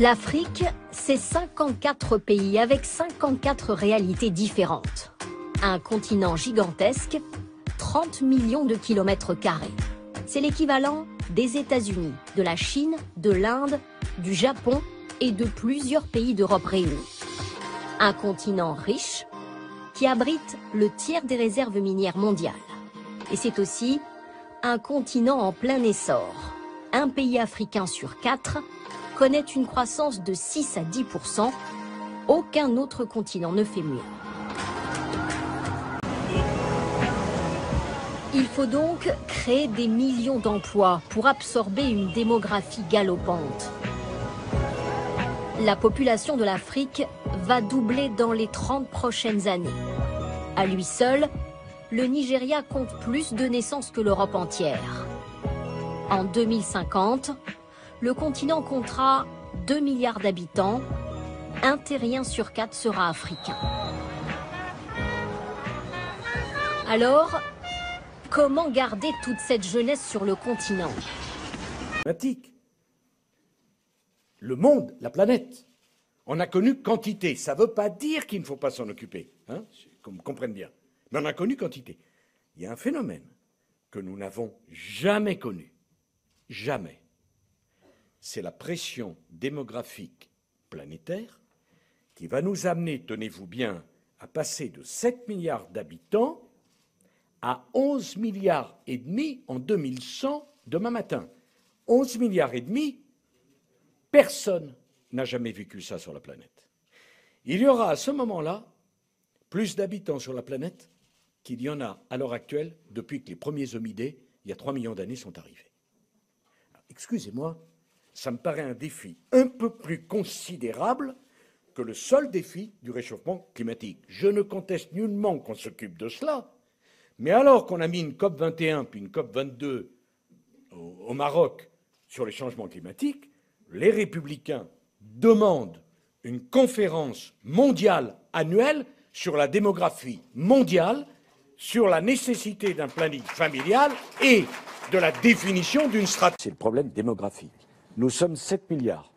L'Afrique, c'est 54 pays avec 54 réalités différentes. Un continent gigantesque, 30 millions de kilomètres carrés. C'est l'équivalent des États-Unis, de la Chine, de l'Inde, du Japon et de plusieurs pays d'Europe réunis. Un continent riche qui abrite le tiers des réserves minières mondiales. Et c'est aussi un continent en plein essor. Un pays africain sur 4 connaît une croissance de 6 à 10%. Aucun autre continent ne fait mieux. Il faut donc créer des millions d'emplois pour absorber une démographie galopante. La population de l'Afrique va doubler dans les 30 prochaines années. À lui seul, le Nigeria compte plus de naissances que l'Europe entière. En 2050, le continent comptera 2 milliards d'habitants. Un terrien sur 4 sera africain. Alors, comment garder toute cette jeunesse sur le continent? Le monde, la planète, on a connu quantité. Ça ne veut pas dire qu'il ne faut pas s'en occuper, hein, qu'on comprenne bien. Mais on a connu quantité. Il y a un phénomène que nous n'avons jamais connu. Jamais. C'est la pression démographique planétaire qui va nous amener, tenez-vous bien, à passer de 7 milliards d'habitants à 11 milliards et demi en 2100 demain matin. 11 milliards et demi, personne n'a jamais vécu ça sur la planète. Il y aura à ce moment-là plus d'habitants sur la planète qu'il y en a à l'heure actuelle depuis que les premiers hominidés, il y a 3 millions d'années, sont arrivés. Excusez-moi, ça me paraît un défi un peu plus considérable que le seul défi du réchauffement climatique. Je ne conteste nullement qu'on s'occupe de cela, mais alors qu'on a mis une COP21 puis une COP22 au Maroc sur les changements climatiques, les Républicains demandent une conférence mondiale annuelle sur la démographie mondiale, sur la nécessité d'un planning familial et de la définition d'une stratégie. C'est le problème démographique. Nous sommes 7 milliards.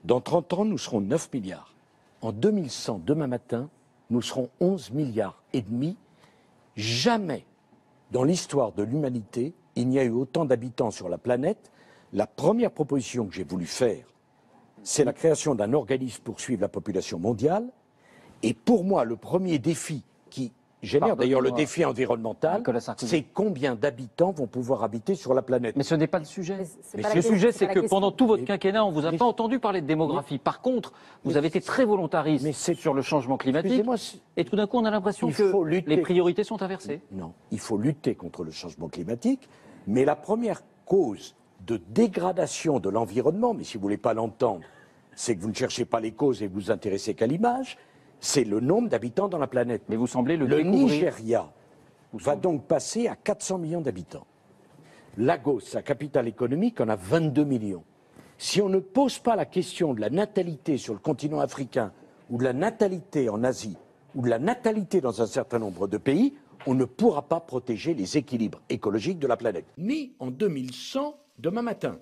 Dans 30 ans, nous serons 9 milliards. En 2100, demain matin, nous serons 11 milliards et demi. Jamais, dans l'histoire de l'humanité, il n'y a eu autant d'habitants sur la planète. La première proposition que j'ai voulu faire, c'est la création d'un organisme pour suivre la population mondiale. Et pour moi, le premier défi qui génère d'ailleurs le défi environnemental, c'est combien d'habitants vont pouvoir habiter sur la planète. Mais ce n'est pas le sujet. Le sujet, c'est que pendant tout votre quinquennat, on ne vous a pas entendu parler de démographie. Par contre, vous avez été très volontariste sur le changement climatique. Et tout d'un coup, on a l'impression que les priorités sont inversées. Non, il faut lutter contre le changement climatique. Mais la première cause de dégradation de l'environnement, mais si vous ne voulez pas l'entendre, c'est que vous ne cherchez pas les causes et vous vous intéressez qu'à l'image, c'est le nombre d'habitants dans la planète. Mais vous semblez le Nigeria va donc passer à 400 millions d'habitants. Lagos, sa capitale économique, en a 22 millions. Si on ne pose pas la question de la natalité sur le continent africain, ou de la natalité en Asie, ou de la natalité dans un certain nombre de pays, on ne pourra pas protéger les équilibres écologiques de la planète. Ni en 2100 demain matin.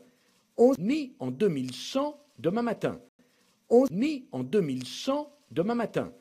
Ni en 2100 demain matin. Ni en 2100 demain matin.